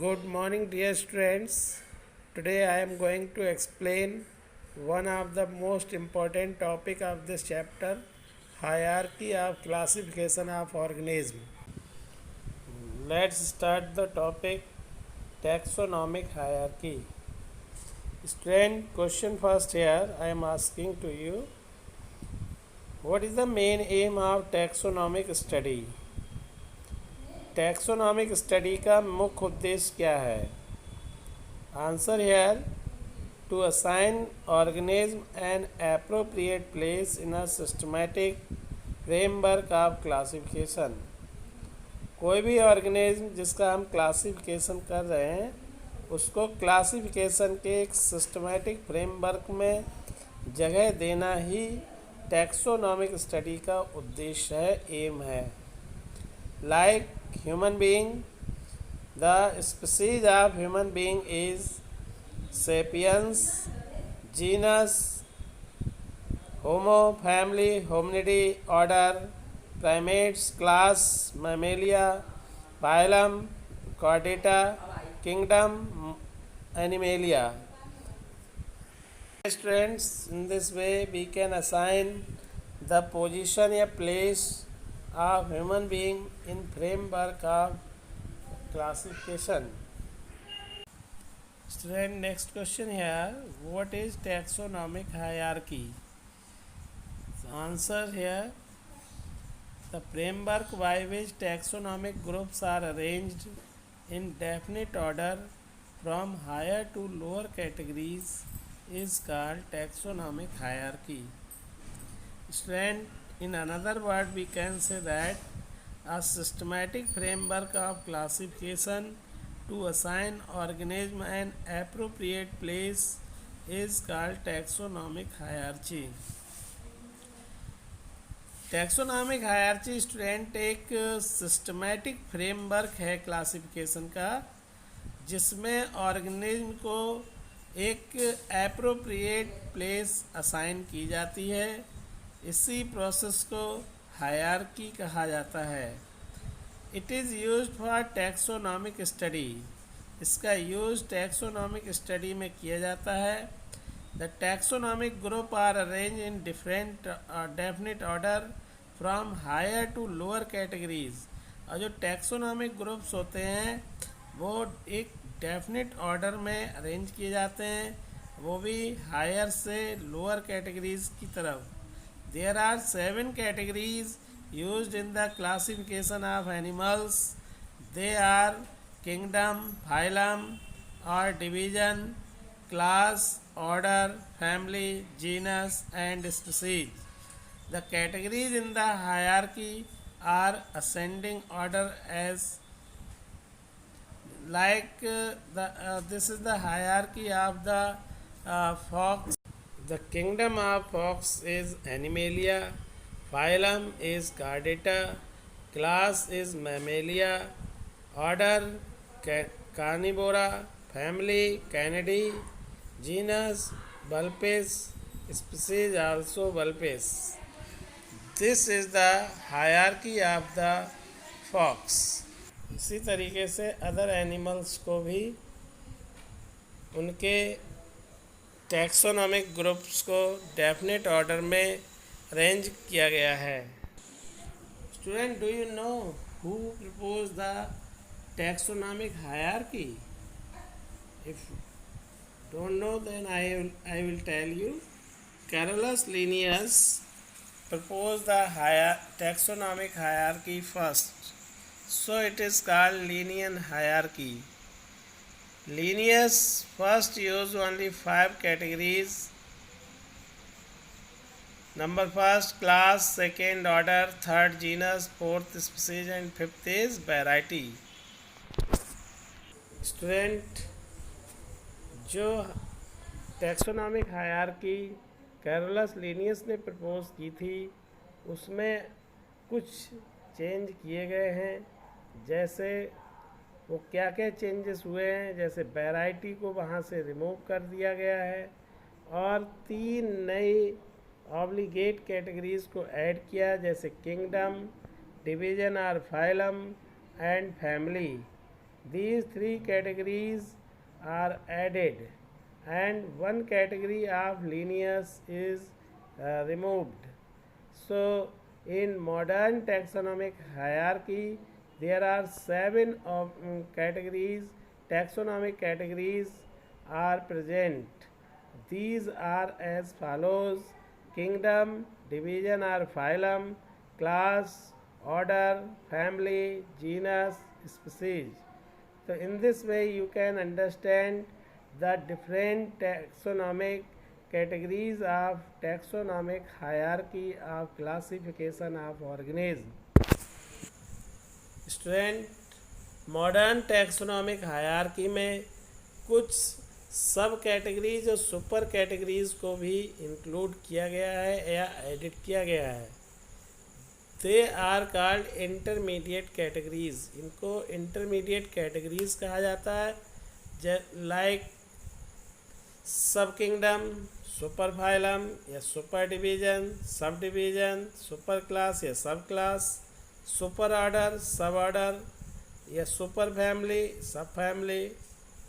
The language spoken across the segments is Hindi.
Good morning, dear students. Today I am going to explain one of the most important topic of this chapter, hierarchy of classification of organism. Let's start the topic taxonomic hierarchy. Student, question first here I am asking to you. What is the main aim of taxonomic study? Taxonomic study का मुख्य उद्देश्य क्या है? Answer here to assign organism an appropriate place in a systematic framework of classification. कोई भी ऑर्गेनिज्म जिसका हम क्लासिफिकेशन कर रहे हैं उसको क्लासिफिकेशन के एक सिस्टमैटिक फ्रेमवर्क में जगह देना ही टैक्सोनॉमिक स्टडी का उद्देश्य है, एम है। Like human being, the species of human being is sapiens, genus Homo, family Hominidae, order primates, class Mammalia, phylum Chordata, kingdom Animalia. Students, in this way we can assign the position or place of human being in framework of classification. Student, next question here, what is taxonomic hierarchy? The answer here, the framework by which taxonomic groups are arranged in definite order from higher to lower categories is called taxonomic hierarchy. Student, in another word, we can say that a systematic framework of classification to assign organism an appropriate place is called taxonomic hierarchy. Taxonomic hierarchy student एक सिस्टमैटिक फ्रेमवर्क है क्लासिफिकेशन का, जिसमें ऑर्गेनिज्म को एक एप्रोप्रिएट प्लेस असाइन की जाती है। इसी प्रोसेस को हायरार्की कहा जाता है। It is used for taxonomic study. इसका यूज टैक्सोनॉमिक स्टडी में किया जाता है। The taxonomic group are arrange in different definite order from higher to lower categories. और जो टैक्सोनॉमिक ग्रुप्स होते हैं वो एक डेफिनिट ऑर्डर में अरेंज किए जाते हैं, वो भी हायर से लोअर कैटेगरीज की तरफ। There are 7 categories used in the classification of animals. They are kingdom, phylum or division, class, order, family, genus and species. The categories in the hierarchy are ascending order as like this is the hierarchy of the fox. The kingdom of fox is Animalia, phylum is Chordata, class is Mammalia, order Carnivora, family Canidae, genus Vulpes, species also Vulpes. This is the hierarchy of the fox. इसी तरीके से अदर एनिमल्स को भी उनके टैक्सोनॉमिक ग्रुप्स को डेफिनेट ऑर्डर में अरेंज किया गया है। Student, do you know who propose the taxonomic hierarchy? If don't know then I will tell you. Carolus Linnaeus propose the taxonomic hierarchy first, so it is called Linnean hierarchy. Linnaeus first used only 5 categories. Number first class, second order, third genus, fourth species and fifth is variety. Student, जो टैक्सोनॉमिक हायरार्की कैरोलस लिनियस ने प्रपोज की थी उसमें कुछ चेंज किए गए हैं। जैसे वो क्या क्या चेंजेस हुए हैं, जैसे वैरायटी को वहाँ से रिमूव कर दिया गया है और 3 नई ऑब्लिगेट कैटेगरीज को ऐड किया, जैसे किंगडम, डिवीजन और phylum and family. these three categories are added and one category of lineage is removed. So, in modern taxonomic hierarchy, there are seven categories, taxonomic categories are present. These are as follows: kingdom, division or phylum, class, order, family, genus, species. So, in this way, you can understand the different taxonomic categories of taxonomic hierarchy of classification of organism. Student, modern taxonomic hierarchy में कुछ सब कैटेगरीज और सुपर कैटेगरीज को भी इंक्लूड किया गया है या एडिट किया गया है. They are called intermediate categories. इनको इंटरमीडिएट कैटेगरीज कहा जाता है. Like sub kingdom, super phylum या super division, sub division, super class या sub class, super order, sub order या super family, sub family,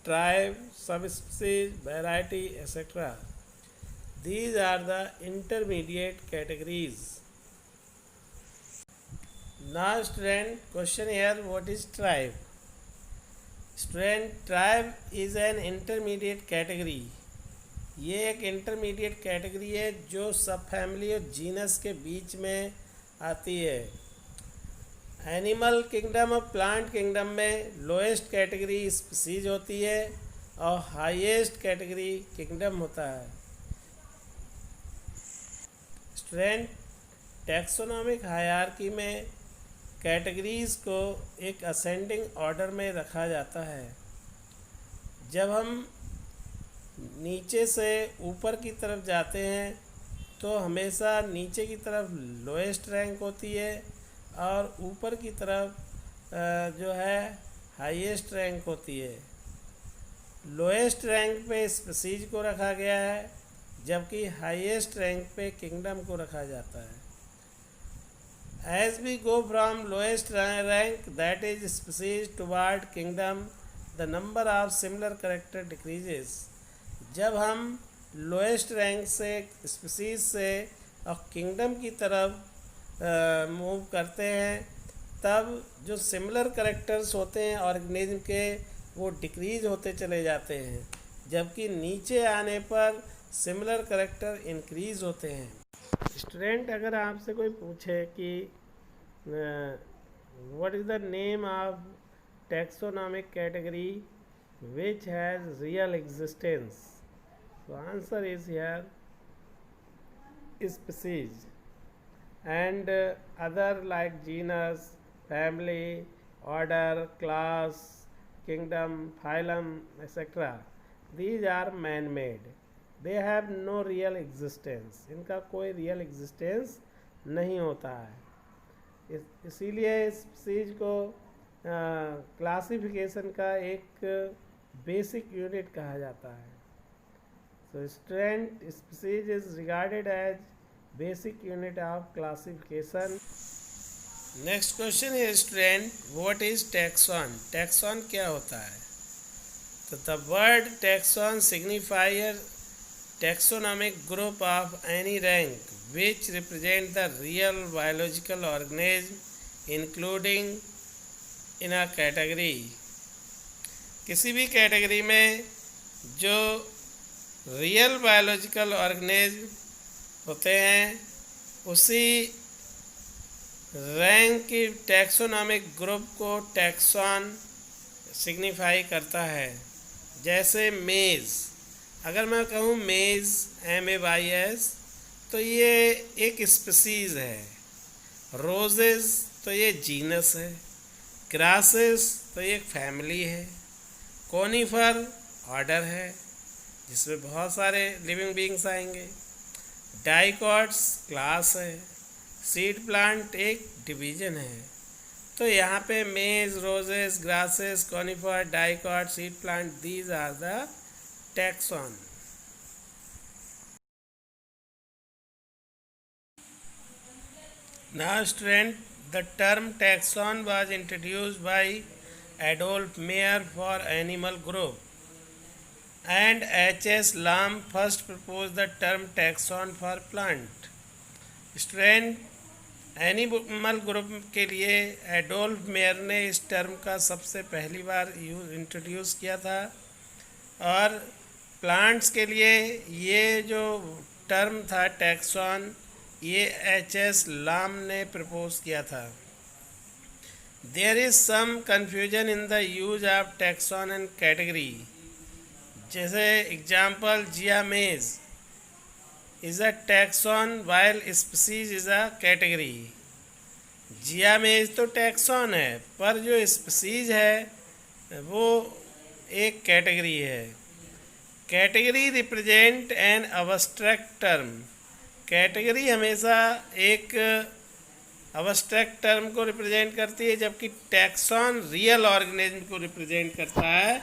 tribe, sub species, variety etcetera. These are the intermediate categories. Now student, question here, what is tribe? Student, tribe is an intermediate category. ये एक इंटरमीडिएट कैटेगरी है जो सब फैमिली और जीनस के बीच में आती है. एनिमल किंगडम और प्लांट किंगडम में लोएस्ट कैटेगरी स्पीसीज होती है और हाईएस्ट कैटेगरी किंगडम होता है. स्टूडेंट, टैक्सोनॉमिक हायरार्की में कैटेगरीज को एक असेंडिंग ऑर्डर में रखा जाता है. जब हम नीचे से ऊपर की तरफ जाते हैं तो हमेशा नीचे की तरफ लोएस्ट रैंक होती है और ऊपर की तरफ जो है हाईएस्ट रैंक होती है. लोएस्ट रैंक पे स्पीसीज को रखा गया है जबकि हाईएस्ट रैंक पे किंगडम को रखा जाता है. As we go from lowest rank, that is species, toward kingdom, the number of similar character decreases. जब हम लोएस्ट रैंक से स्पीसीज से और किंगडम की तरफ मूव करते हैं तब जो सिमिलर करेक्टर्स होते हैं ऑर्गेनिज्म के वो डिक्रीज होते चले जाते हैं जबकि नीचे आने पर सिमिलर करेक्टर इंक्रीज होते हैं. स्टूडेंट, अगर आपसे कोई पूछे कि what is the name of taxonomic category which has real existence, so answer is here species, and other like genus, family, order, class, kingdom, phylum, etc. these are man made. they have no real existence. इनका कोई real existence नहीं होता है. इसीलिए इस चीज़ को क्लासिफिकेशन का एक बेसिक यूनिट कहा जाता है. So student, species is regarded as basic unit of classification. Next question है student, what is taxon? Taxon क्या होता है? तो the word taxon signifier taxonomic group of any rank which represent the real biological organism including in a category. किसी भी कैटेगरी में जो रियल बायोलॉजिकल ऑर्गेनिज्म होते हैं उसी रैंक की टैक्सोनॉमिक ग्रुप को टैक्सॉन सिग्निफाई करता है. जैसे मेज़, अगर मैं कहूँ मेज़, MAYS, तो ये एक स्पीसीज है. रोजेस तो ये जीनस है. ग्रासेस तो ये एक फैमिली है. कोनीफर ऑर्डर है जिसमें बहुत सारे लिविंग बीइंग्स आएंगे. डाइकॉट्स क्लास है. सीड प्लांट एक डिवीजन है. तो यहाँ पे maize, roses, grasses, conifer, dicot, seed plant, these are the taxon. Now student, the term taxon was introduced by Adolf Meyer for animal group, and H.S. Lamb first proposed the term taxon for plant. Strand animal group के लिए एडोल्फ मेयर ने इस टर्म का सबसे पहली बार इंट्रोड्यूस किया था, और प्लांट्स के लिए ये जो टर्म था टैक्सॉन, ये एच.एस. लाम ने प्रपोज किया था। There is some confusion in the use of taxon and category. जैसे example, Zea mays is a taxon while species is a category. Zea mays तो टैक्सॉन है, पर जो स्पीसीज है वो एक कैटेगरी है। Category represent N abstract term. Category हमेशा एक अब्स्ट्रैक्ट टर्म को रिप्रेजेंट करती है, जबकि टैक्सॉन रियल ऑर्गेनिज्म को रिप्रेजेंट करता है।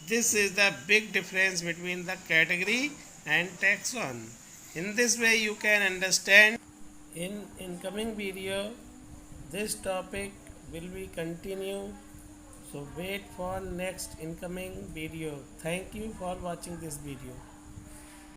This is the big difference between the category and taxon. In this way you can understand. In incoming video this topic will be continue, so wait for next incoming video. Thank you for watching this video.